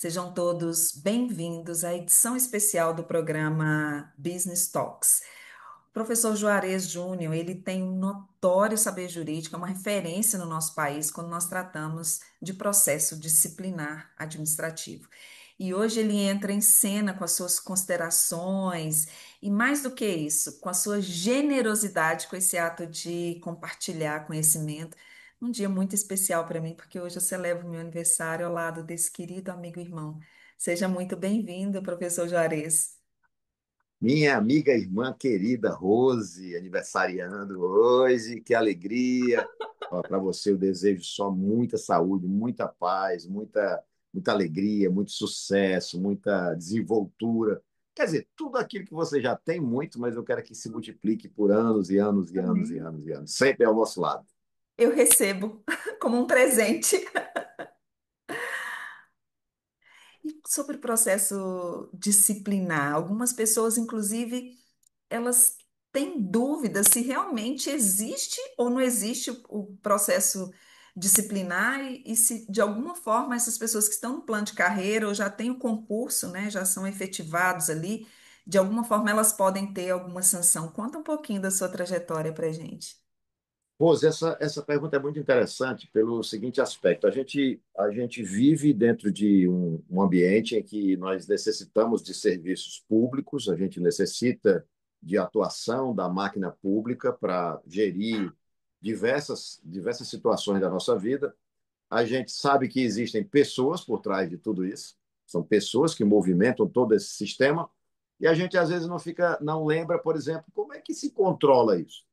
Sejam todos bem-vindos à edição especial do programa Business Talks. O professor Juarez Júnior, ele tem um notório saber jurídico, é uma referência no nosso país quando nós tratamos de processo disciplinar administrativo. E hoje ele entra em cena com as suas considerações e, mais do que isso, com a sua generosidade com esse ato de compartilhar conhecimento. Um dia muito especial para mim, porque hoje eu celebro meu aniversário ao lado desse querido amigo e irmão. Seja muito bem-vindo, professor Juarez. Minha amiga irmã querida Rose, aniversariando hoje, que alegria. Para você eu desejo só muita saúde, muita paz, muita alegria, muito sucesso, muita desenvoltura. Quer dizer, tudo aquilo que você já tem muito, mas eu quero que se multiplique por anos e anos e anos e Amém. anos e anos, sempre ao nosso lado. Eu recebo como um presente. E sobre o processo disciplinar, algumas pessoas, inclusive, elas têm dúvidas se realmente existe ou não existe o processo disciplinar e se, de alguma forma, essas pessoas que estão no plano de carreira ou já têm o concurso, né, já são efetivados ali, de alguma forma elas podem ter alguma sanção. Conta um pouquinho da sua trajetória para gente. Rose, essa pergunta é muito interessante pelo seguinte aspecto. A gente vive dentro de um ambiente em que nós necessitamos de serviços públicos, a gente necessita de atuação da máquina pública para gerir diversas situações da nossa vida. A gente sabe que existem pessoas por trás de tudo isso, são pessoas que movimentam todo esse sistema, e a gente às vezes não lembra, por exemplo, como é que se controla isso.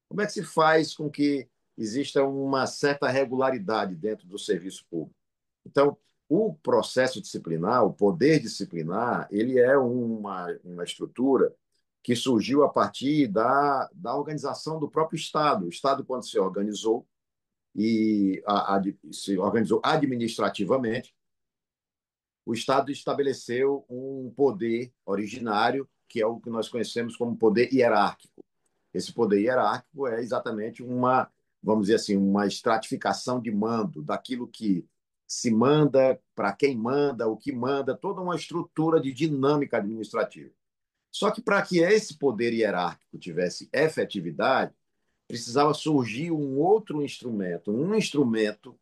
Como é que se faz com que exista uma certa regularidade dentro do serviço público? Então, o processo disciplinar, o poder disciplinar, ele é uma estrutura que surgiu a partir da organização do próprio Estado. O Estado, quando se organizou se organizou administrativamente, o Estado estabeleceu um poder originário, que é o que nós conhecemos como poder hierárquico. Esse poder hierárquico é exatamente vamos dizer assim, uma estratificação de mando, daquilo que se manda, para quem manda, o que manda, toda uma estrutura de dinâmica administrativa. Só que para que esse poder hierárquico tivesse efetividade, precisava surgir um instrumento,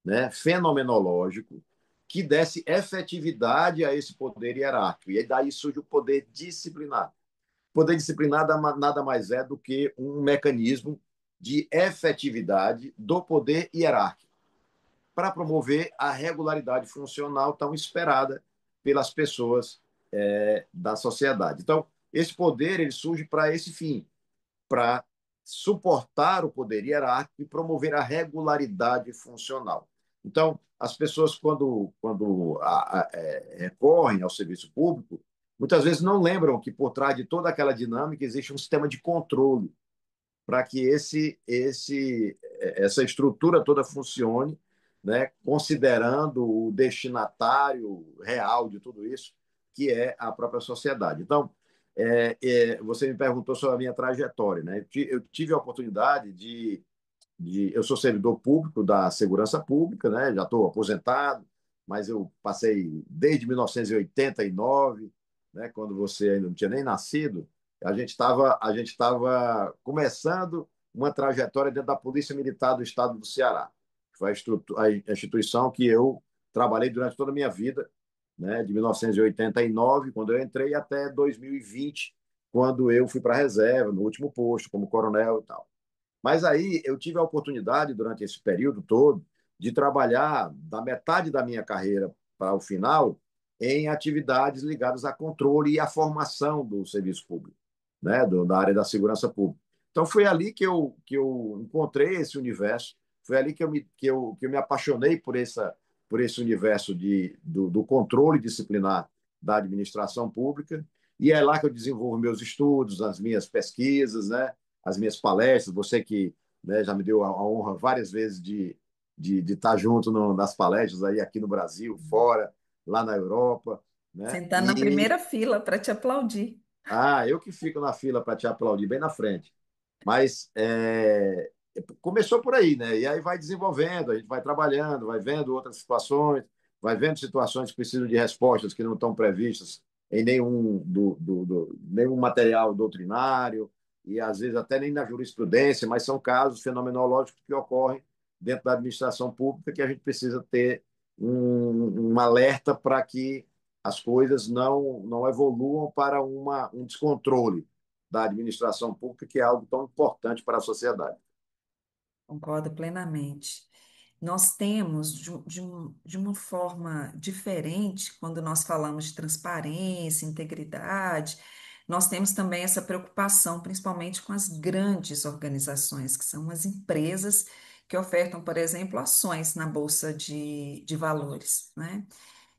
né, fenomenológico, que desse efetividade a esse poder hierárquico. E aí daí surge o poder disciplinar. Poder disciplinar nada mais é do que um mecanismo de efetividade do poder hierárquico para promover a regularidade funcional tão esperada pelas pessoas da sociedade. Então, esse poder ele surge para esse fim, para suportar o poder hierárquico e promover a regularidade funcional. Então, as pessoas, quando recorrem ao serviço público, muitas vezes não lembram que por trás de toda aquela dinâmica existe um sistema de controle para que essa estrutura toda funcione, né, considerando o destinatário real de tudo isso, que é a própria sociedade. Então, você me perguntou sobre a minha trajetória, né? Eu tive a oportunidade eu sou servidor público da segurança pública, né? Já estou aposentado, mas eu passei desde 1989, né? Quando você ainda não tinha nem nascido, a gente estava começando uma trajetória dentro da Polícia Militar do Estado do Ceará, que foi a instituição que eu trabalhei durante toda a minha vida, né? De 1989, quando eu entrei, até 2020, quando eu fui para a reserva, no último posto, como coronel e tal. Mas aí eu tive a oportunidade, durante esse período todo, de trabalhar da metade da minha carreira para o final em atividades ligadas a controle e à formação do serviço público, né, da área da segurança pública. Então foi ali que eu encontrei esse universo, foi ali que eu me apaixonei por esse universo do controle disciplinar da administração pública, e é lá que eu desenvolvo meus estudos, as minhas pesquisas, né, as minhas palestras, você que, né, já me deu a honra várias vezes de estar junto nas palestras aí aqui no Brasil, fora, lá na Europa, né? Sentar na primeira fila para te aplaudir. Eu que fico na fila para te aplaudir bem na frente. Mas começou por aí, né? E aí vai desenvolvendo, a gente vai trabalhando, vai vendo outras situações, vai vendo situações que precisam de respostas que não estão previstas em nenhum material doutrinário, e às vezes até nem na jurisprudência, mas são casos fenomenológicos que ocorrem dentro da administração pública que a gente precisa ter um alerta para que as coisas não evoluam para um descontrole da administração pública, que é algo tão importante para a sociedade. Concordo plenamente. Nós temos, de uma forma diferente, quando nós falamos de transparência, integridade, nós temos também essa preocupação, principalmente com as grandes organizações, que são as empresas que ofertam, por exemplo, ações na Bolsa de Valores, né?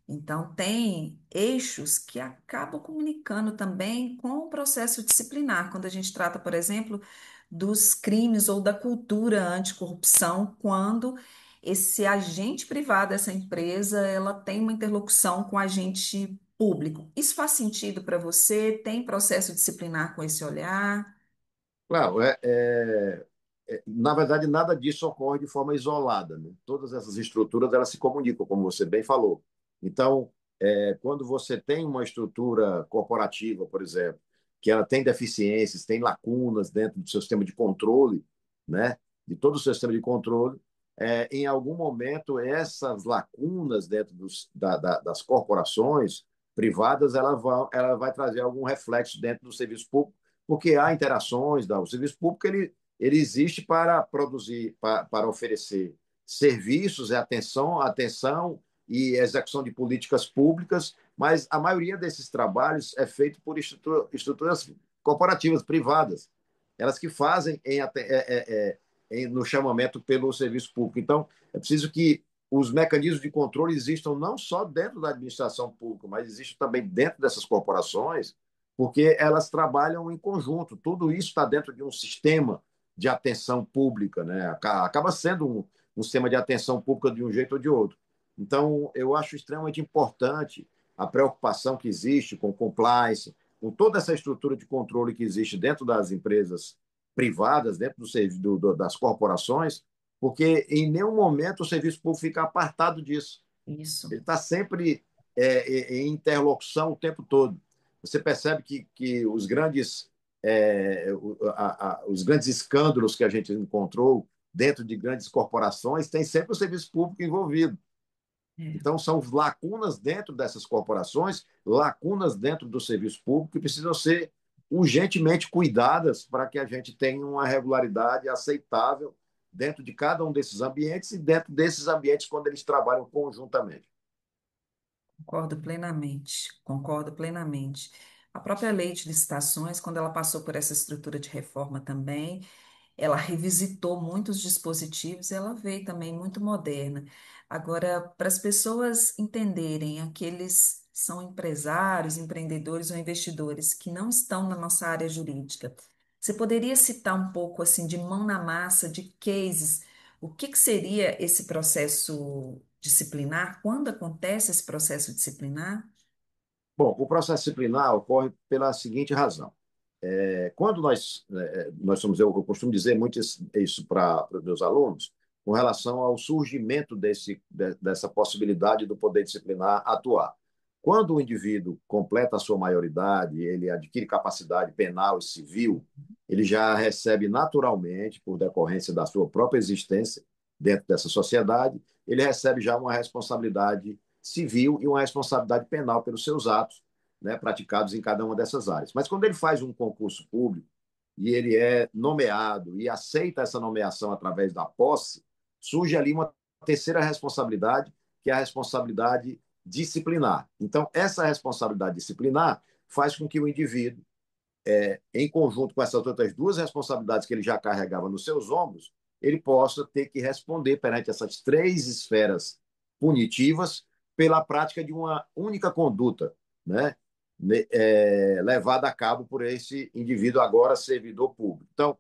Então, tem eixos que acabam comunicando também com o processo disciplinar, quando a gente trata, por exemplo, dos crimes ou da cultura anticorrupção, quando esse agente privado, essa empresa, ela tem uma interlocução com o agente público. Isso faz sentido para você? Tem processo disciplinar com esse olhar? Claro, na verdade, nada disso ocorre de forma isolada, né? Todas essas estruturas elas se comunicam, como você bem falou. Então, quando você tem uma estrutura corporativa, por exemplo, que ela tem deficiências, tem lacunas dentro do seu sistema de controle, né? De todo o seu sistema de controle, em algum momento essas lacunas dentro das corporações privadas, ela vai trazer algum reflexo dentro do serviço público, porque há interações, o serviço público ele existe para produzir, para oferecer serviços, atenção e execução de políticas públicas, mas a maioria desses trabalhos é feito por estruturas corporativas, privadas, elas que fazem no chamamento pelo serviço público. Então, é preciso que os mecanismos de controle existam não só dentro da administração pública, mas existem também dentro dessas corporações, porque elas trabalham em conjunto. Tudo isso está dentro de um sistema de atenção pública, né? Acaba sendo um sistema de atenção pública de um jeito ou de outro. Então, eu acho extremamente importante a preocupação que existe com compliance, com toda essa estrutura de controle que existe dentro das empresas privadas, dentro das corporações, porque em nenhum momento o serviço público fica apartado disso. Isso. Ele está sempre em interlocução o tempo todo. Você percebe que os grandes escândalos que a gente encontrou dentro de grandes corporações tem sempre o serviço público envolvido. É. Então, são lacunas dentro dessas corporações, lacunas dentro do serviço público que precisam ser urgentemente cuidadas para que a gente tenha uma regularidade aceitável dentro de cada um desses ambientes e dentro desses ambientes quando eles trabalham conjuntamente. Concordo plenamente, concordo plenamente. A própria lei de licitações, quando ela passou por essa estrutura de reforma também, ela revisitou muitos dispositivos, ela veio também muito moderna. Agora, para as pessoas entenderem, aqueles que são empresários, empreendedores ou investidores que não estão na nossa área jurídica, você poderia citar um pouco assim de mão na massa, de cases, o que que seria esse processo disciplinar? Quando acontece esse processo disciplinar? Bom, o processo disciplinar ocorre pela seguinte razão. Quando nós somos, eu costumo dizer muito isso para os meus alunos, com relação ao surgimento dessa possibilidade do poder disciplinar atuar. Quando o indivíduo completa a sua maioridade, ele adquire capacidade penal e civil, ele já recebe naturalmente, por decorrência da sua própria existência dentro dessa sociedade, ele recebe já uma responsabilidade civil e uma responsabilidade penal pelos seus atos, né, praticados em cada uma dessas áreas. Mas quando ele faz um concurso público e ele é nomeado e aceita essa nomeação através da posse, surge ali uma terceira responsabilidade, que é a responsabilidade disciplinar. Então, essa responsabilidade disciplinar faz com que o indivíduo, em conjunto com essas outras duas responsabilidades que ele já carregava nos seus ombros, ele possa ter que responder perante essas três esferas punitivas pela prática de uma única conduta, né? Levada a cabo por esse indivíduo agora servidor público. Então,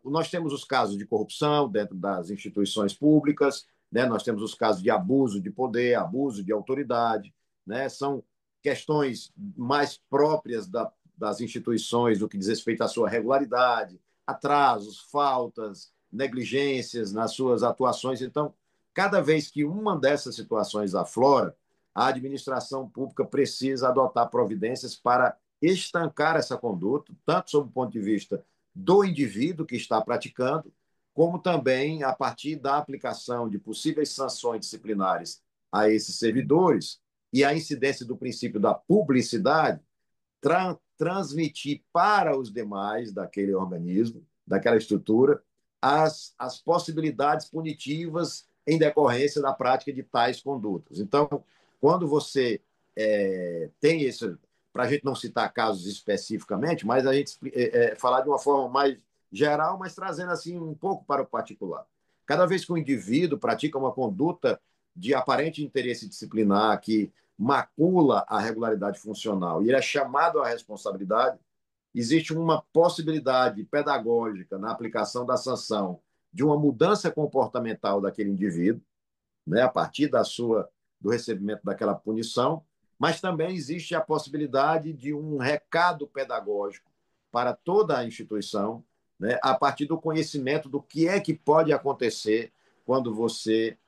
nós temos os casos de corrupção dentro das instituições públicas, né? Nós temos os casos de abuso de poder, abuso de autoridade, né? São questões mais próprias das instituições no que diz respeito à sua regularidade, atrasos, faltas, negligências nas suas atuações. Então, Cada vez que uma dessas situações aflora, a administração pública precisa adotar providências para estancar essa conduta, tanto sob o ponto de vista do indivíduo que está praticando, como também a partir da aplicação de possíveis sanções disciplinares a esses servidores e a incidência do princípio da publicidade, transmitir para os demais daquele organismo, daquela estrutura, as possibilidades punitivas em decorrência da prática de tais condutas. Então, quando você tem esse, para a gente não citar casos especificamente, mas a gente falar de uma forma mais geral, mas trazendo assim um pouco para o particular. Cada vez que o indivíduo pratica uma conduta de aparente interesse disciplinar que macula a regularidade funcional e ele é chamado à responsabilidade, existe uma possibilidade pedagógica na aplicação da sanção de uma mudança comportamental daquele indivíduo, né, a partir do recebimento daquela punição, mas também existe a possibilidade de um recado pedagógico para toda a instituição, né, a partir do conhecimento do que é que pode acontecer quando você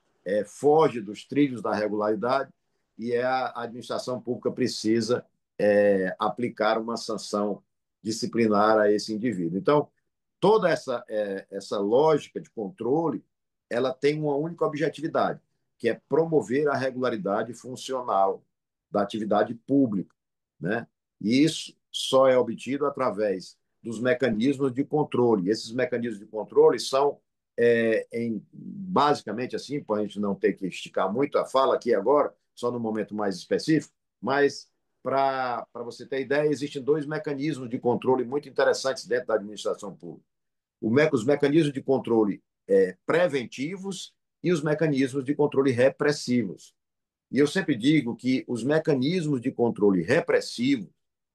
foge dos trilhos da regularidade e a administração pública precisa aplicar uma sanção disciplinar a esse indivíduo. Então, toda essa lógica de controle, ela tem uma única objetividade, que é promover a regularidade funcional da atividade pública, né? E isso só é obtido através dos mecanismos de controle. Esses mecanismos de controle são, basicamente assim, para a gente não ter que esticar muito a fala aqui agora, só no momento mais específico, mas para você ter ideia, existem dois mecanismos de controle muito interessantes dentro da administração pública: os mecanismos de controle preventivos e os mecanismos de controle repressivos. E eu sempre digo que os mecanismos de controle repressivo,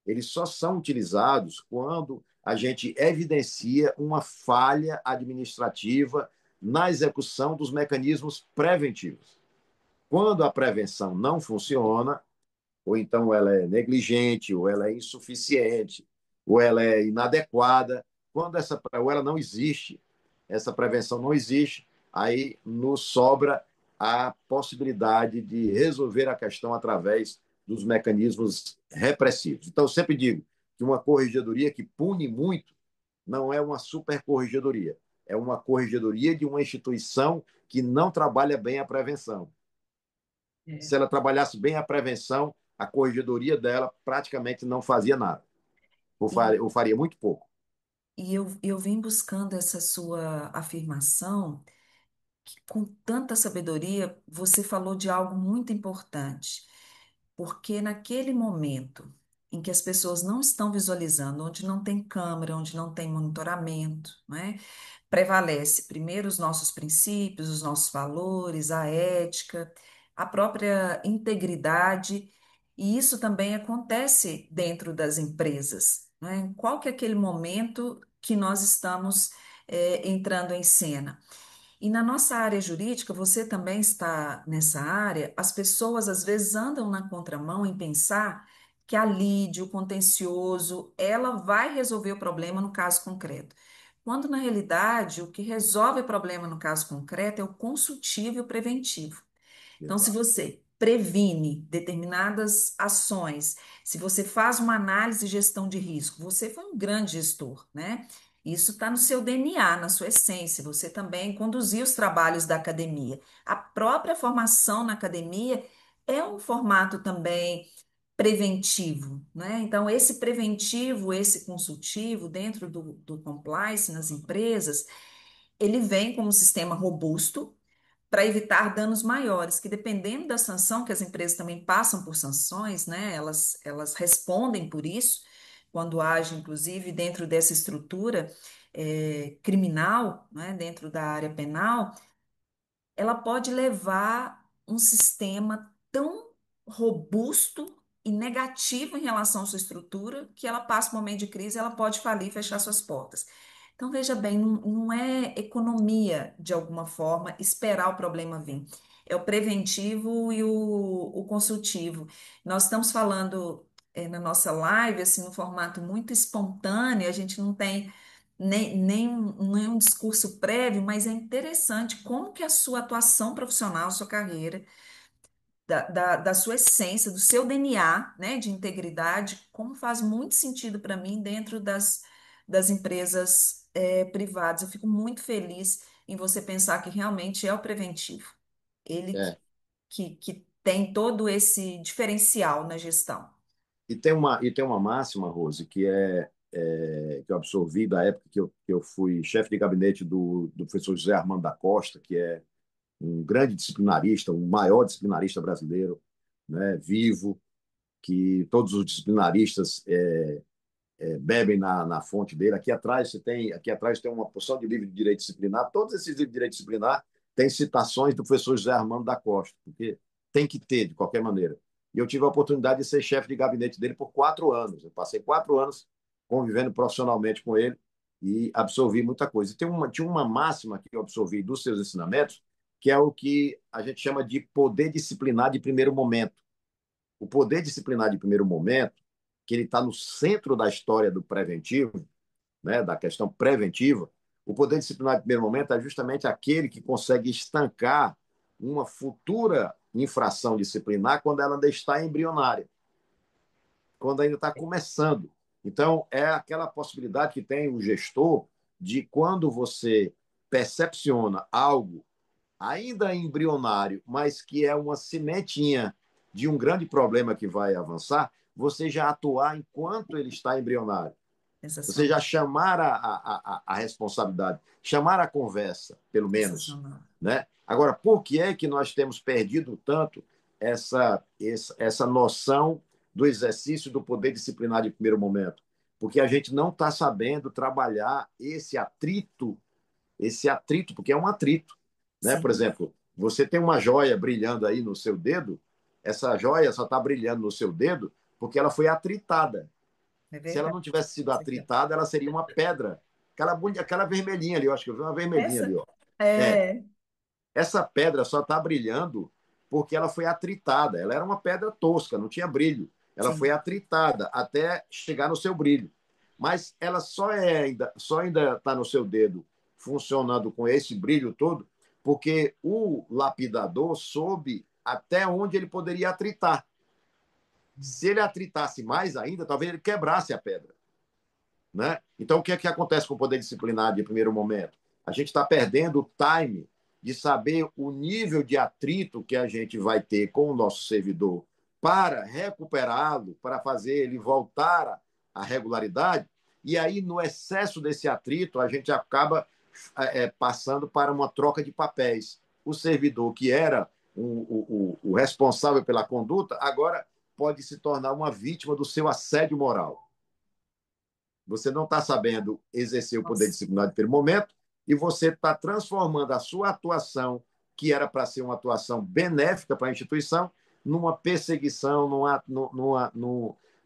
eles só são utilizados quando a gente evidencia uma falha administrativa na execução dos mecanismos preventivos. Quando a prevenção não funciona, ou então ela é negligente, ou ela é insuficiente, ou ela é inadequada, ou ela não existe, essa prevenção não existe, aí nos sobra a possibilidade de resolver a questão através dos mecanismos repressivos. Então, eu sempre digo que uma corregedoria que pune muito não é uma supercorregedoria, é uma corregedoria de uma instituição que não trabalha bem a prevenção. É. Se ela trabalhasse bem a prevenção, a corregedoria dela praticamente não fazia nada, E, ou faria muito pouco. eu vim buscando essa sua afirmação com tanta sabedoria. Você falou de algo muito importante, porque naquele momento em que as pessoas não estão visualizando, onde não tem câmera, onde não tem monitoramento, né? Prevalece primeiro os nossos princípios, os nossos valores, a ética, a própria integridade, e isso também acontece dentro das empresas, né? Qual que é aquele momento que nós estamos entrando em cena? E na nossa área jurídica, você também está nessa área, as pessoas às vezes andam na contramão em pensar que a lide, o contencioso, ela vai resolver o problema no caso concreto. Quando na realidade o que resolve o problema no caso concreto é o consultivo e o preventivo. Então, se Exato. você previne determinadas ações, se você faz uma análise e gestão de risco, você foi um grande gestor, né? Isso está no seu DNA, na sua essência. Você também conduziu os trabalhos da academia. A própria formação na academia é um formato também preventivo, né? Então, esse preventivo, esse consultivo dentro do compliance nas empresas, ele vem como um sistema robusto para evitar danos maiores, que dependendo da sanção, que as empresas também passam por sanções, né? Elas respondem por isso, quando age, inclusive, dentro dessa estrutura criminal, né? Dentro da área penal, ela pode levar um sistema tão robusto e negativo em relação à sua estrutura que ela passa um momento de crise, ela pode falir e fechar suas portas. Então, veja bem, não é economia, de alguma forma, esperar o problema vir. É o preventivo e o consultivo. Nós estamos falando na nossa live, assim, num formato muito espontâneo, a gente não tem não é um discurso prévio, mas é interessante como que a sua atuação profissional, sua carreira, da sua essência, do seu DNA, né, de integridade, como faz muito sentido para mim dentro das empresas privadas. Eu fico muito feliz em você pensar que realmente é o preventivo. Ele É. que tem todo esse diferencial na gestão. E tem uma máxima, Rose, que eu absorvi da época que eu fui chefe de gabinete do professor José Armando da Costa, que é um grande disciplinarista, o maior disciplinarista brasileiro, né, vivo, que todos os disciplinaristas bebem na fonte dele. Aqui atrás tem uma porção de livros de direito disciplinar. Todos esses livros de direito disciplinar têm citações do professor José Armando da Costa, porque tem que ter, de qualquer maneira. E eu tive a oportunidade de ser chefe de gabinete dele por 4 anos. Eu passei 4 anos convivendo profissionalmente com ele e absorvi muita coisa. Tinha uma máxima que eu absorvi dos seus ensinamentos, que é o que a gente chama de poder disciplinar de primeiro momento. O poder disciplinar de primeiro momento, que ele está no centro da história do preventivo, né, da questão preventiva, o poder disciplinar de primeiro momento é justamente aquele que consegue estancar uma futura infração disciplinar quando ela ainda está embrionária, quando ainda está começando. Então, é aquela possibilidade que tem o gestor de quando você percepciona algo ainda embrionário, mas que é uma sementinha de um grande problema que vai avançar, você já atuar enquanto ele está embrionário. Você Sensacional, já chamar a responsabilidade, chamar a conversa, pelo menos. sensacional. Né? Agora, por que é que nós temos perdido tanto essa noção do exercício do poder disciplinar de primeiro momento? Porque a gente não está sabendo trabalhar esse atrito, porque é um atrito. Né? Por Sim, exemplo, você tem uma joia brilhando aí no seu dedo, essa joia só está brilhando no seu dedo porque ela foi atritada. é Se ela verdade. não tivesse sido atritada, ela seria uma pedra. Aquela vermelhinha ali, eu acho que eu vi uma vermelhinha ali. Essa Ó. É, é, essa pedra só está brilhando porque ela foi atritada. Ela era uma pedra tosca, não tinha brilho. Ela foi sim, atritada até chegar no seu brilho. Mas ela só ainda está no seu dedo funcionando com esse brilho todo porque o lapidador soube até onde ele poderia atritar. Se ele atritasse mais ainda, talvez ele quebrasse a pedra. Né? Então, o que é que acontece com o poder disciplinar de primeiro momento? A gente está perdendo o time de saber o nível de atrito que a gente vai ter com o nosso servidor para recuperá-lo, para fazer ele voltar à regularidade. E aí, no excesso desse atrito, a gente acaba passando para uma troca de papéis. O servidor, que era o responsável pela conduta, agora pode se tornar uma vítima do seu assédio moral. Você não está sabendo exercer o poder nossa, disciplinar de primeiro momento e você está transformando a sua atuação, que era para ser uma atuação benéfica para a instituição, numa perseguição,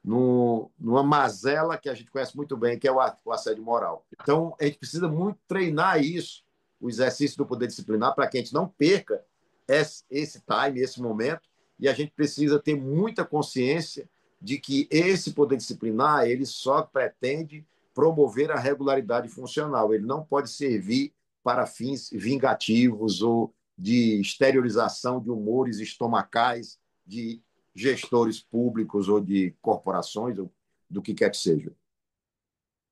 numa mazela que a gente conhece muito bem, que é o assédio moral. Então, a gente precisa muito treinar isso, o exercício do poder disciplinar, para que a gente não perca esse time, esse momento, e a gente precisa ter muita consciência de que esse poder disciplinar ele só pretende promover a regularidade funcional. Ele não pode servir para fins vingativos ou de exteriorização de humores estomacais de gestores públicos ou de corporações, ou do que quer que seja.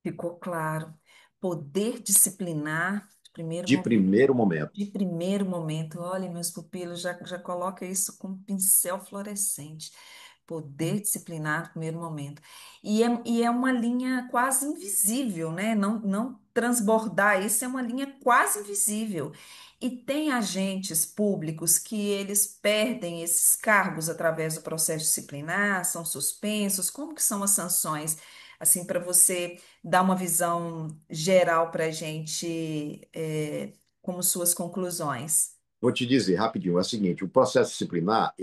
ficou claro. Poder disciplinar de primeiro De momento. primeiro momento. De primeiro momento, olha, meus pupilos, já coloca isso com um pincel fluorescente. Poder disciplinar no primeiro momento. E é uma linha quase invisível, né? Não transbordar isso é uma linha quase invisível. E tem agentes públicos que eles perdem esses cargos através do processo disciplinar, são suspensos. Como que são as sanções? Assim, para você dar uma visão geral para a gente. Como suas conclusões. Vou te dizer rapidinho, é o seguinte, o processo disciplinar,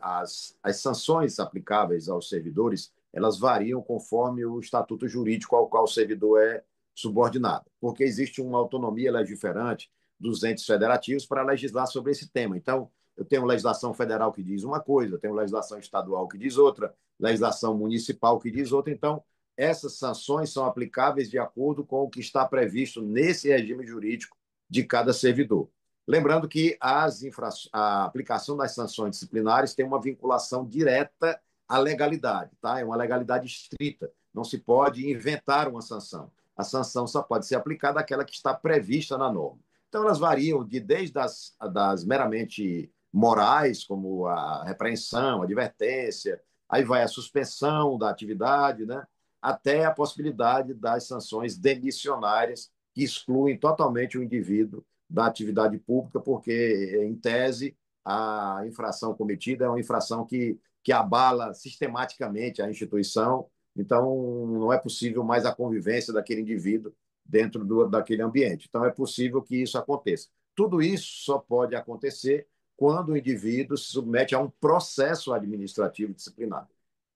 as sanções aplicáveis aos servidores, elas variam conforme o estatuto jurídico ao qual o servidor é subordinado, porque existe uma autonomia legiferante dos entes federativos para legislar sobre esse tema. Então, eu tenho legislação federal que diz uma coisa, eu tenho legislação estadual que diz outra, legislação municipal que diz outra. Então, essas sanções são aplicáveis de acordo com o que está previsto nesse regime jurídico de cada servidor. Lembrando que a aplicação das sanções disciplinares tem uma vinculação direta à legalidade, tá? É uma legalidade estrita. Não se pode inventar uma sanção. A sanção só pode ser aplicada àquela que está prevista na norma. Então, elas variam desde das meramente morais, como a repreensão, a advertência, aí vai a suspensão da atividade, né? Até a possibilidade das sanções demissionárias, que excluem totalmente o indivíduo da atividade pública, porque, em tese, a infração cometida é uma infração que abala sistematicamente a instituição, então não é possível mais a convivência daquele indivíduo dentro daquele ambiente. Então é possível que isso aconteça. Tudo isso só pode acontecer quando o indivíduo se submete a um processo administrativo disciplinar.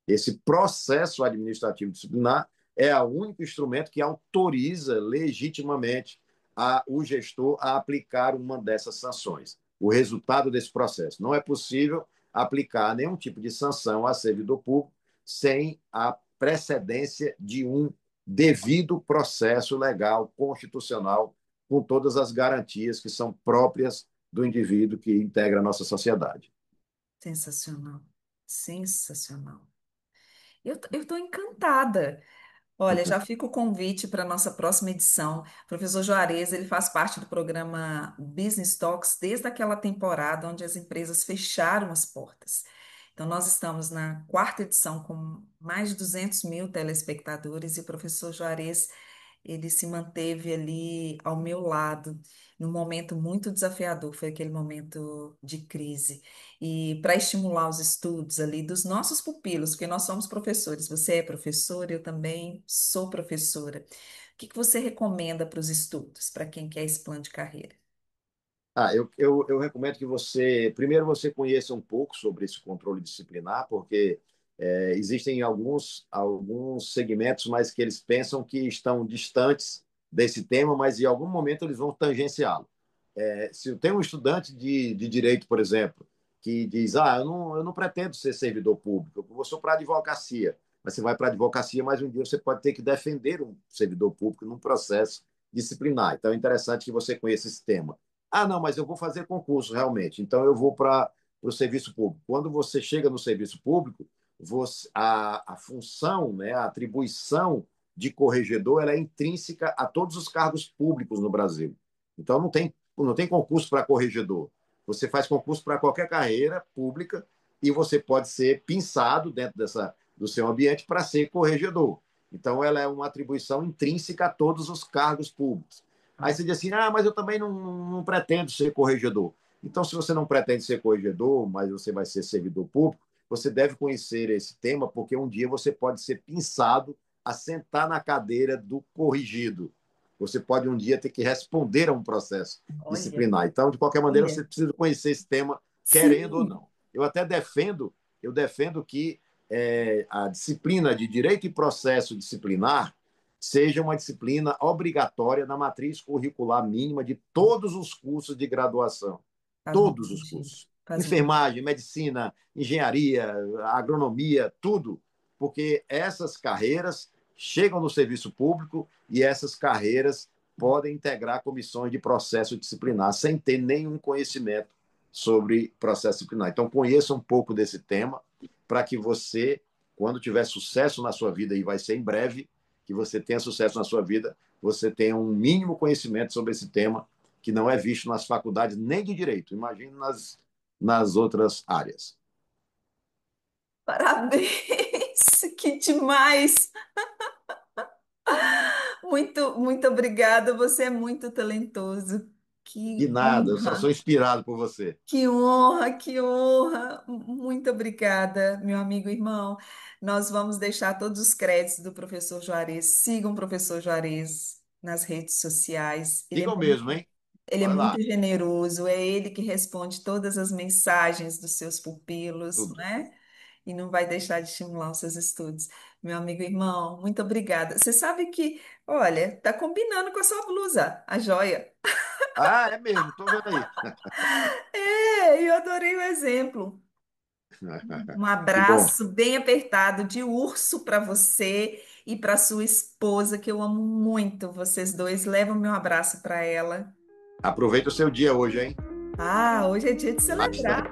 Esse processo administrativo disciplinar é o único instrumento que autoriza legitimamente o gestor a aplicar uma dessas sanções. O resultado desse processo. Não é possível aplicar nenhum tipo de sanção a servidor público sem a precedência de um devido processo legal, constitucional, com todas as garantias que são próprias do indivíduo que integra a nossa sociedade. Sensacional, sensacional. Eu estou encantada. Olha, já fica o convite para a nossa próxima edição. O professor Juarez, ele faz parte do programa Business Talks desde aquela temporada onde as empresas fecharam as portas. Então, nós estamos na quarta edição com mais de 200 mil telespectadores e o professor Juarez ele se manteve ali ao meu lado num momento muito desafiador, foi aquele momento de crise. E para estimular os estudos ali dos nossos pupilos, porque nós somos professores, você é professor, eu também sou professora. O que que você recomenda para os estudos, para quem quer esse plano de carreira? Eu recomendo que primeiro, você conheça um pouco sobre esse controle disciplinar, porque existem alguns segmentos, mas que eles pensam que estão distantes desse tema, mas em algum momento eles vão tangenciá-lo. Se tem um estudante de direito, por exemplo, que diz: eu não pretendo ser servidor público, eu vou só para a advocacia. Mas você vai para a advocacia, mas um dia você pode ter que defender um servidor público num processo disciplinar. Então é interessante que você conheça esse tema. Não, mas eu vou fazer concurso realmente, então eu vou para o serviço público. Quando você chega no serviço público, a função, né, a atribuição de corregedor, ela é intrínseca a todos os cargos públicos no Brasil. Então não tem concurso para corregedor. Você faz concurso para qualquer carreira pública e você pode ser pinçado dentro do seu ambiente para ser corregedor. Então, ela é uma atribuição intrínseca a todos os cargos públicos. Aí você diz assim: mas eu também não pretendo ser corregedor. Então, se você não pretende ser corregedor, mas você vai ser servidor público, você deve conhecer esse tema, porque um dia você pode ser pinçado a sentar na cadeira do corrigido. Você pode um dia ter que responder a um processo Olha, disciplinar. Então, de qualquer maneira, olha. você precisa conhecer esse tema, querendo ou Sim, não. Eu defendo que a disciplina de direito e processo disciplinar seja uma disciplina obrigatória na matriz curricular mínima de todos os cursos de graduação. faz muito Todos os sentido. cursos. Faz muito. Enfermagem, medicina, engenharia, agronomia, tudo. Porque essas carreiras chegam no serviço público e essas carreiras podem integrar comissões de processo disciplinar sem ter nenhum conhecimento sobre processo disciplinar. Então, conheça um pouco desse tema para que você, quando tiver sucesso na sua vida, e vai ser em breve, que você tenha sucesso na sua vida, você tenha um mínimo conhecimento sobre esse tema que não é visto nas faculdades nem de direito, imagine nas outras áreas. Parabéns! Que demais! Muito, muito obrigada. Você é muito talentoso. De Que nada, eu só sou honra, inspirado por você. que honra, que honra. Muito obrigada, meu amigo irmão. Nós vamos deixar todos os créditos do professor Juarez. Sigam o professor Juarez nas redes sociais. Sigam mesmo, hein? Ele é Vai muito lá, generoso, é ele que responde todas as mensagens dos seus pupilos, tudo. né? E não vai deixar de estimular os seus estudos. Meu amigo irmão, muito obrigada. Você sabe que, olha, tá combinando com a sua blusa, a joia. É mesmo, estou vendo aí. É, eu adorei o exemplo. Um Que bom. abraço bem apertado de urso para você e para sua esposa, que eu amo muito. Vocês dois levam meu abraço para ela. Aproveita o seu dia hoje, hein? Ah, hoje é dia de Bastante. celebrar.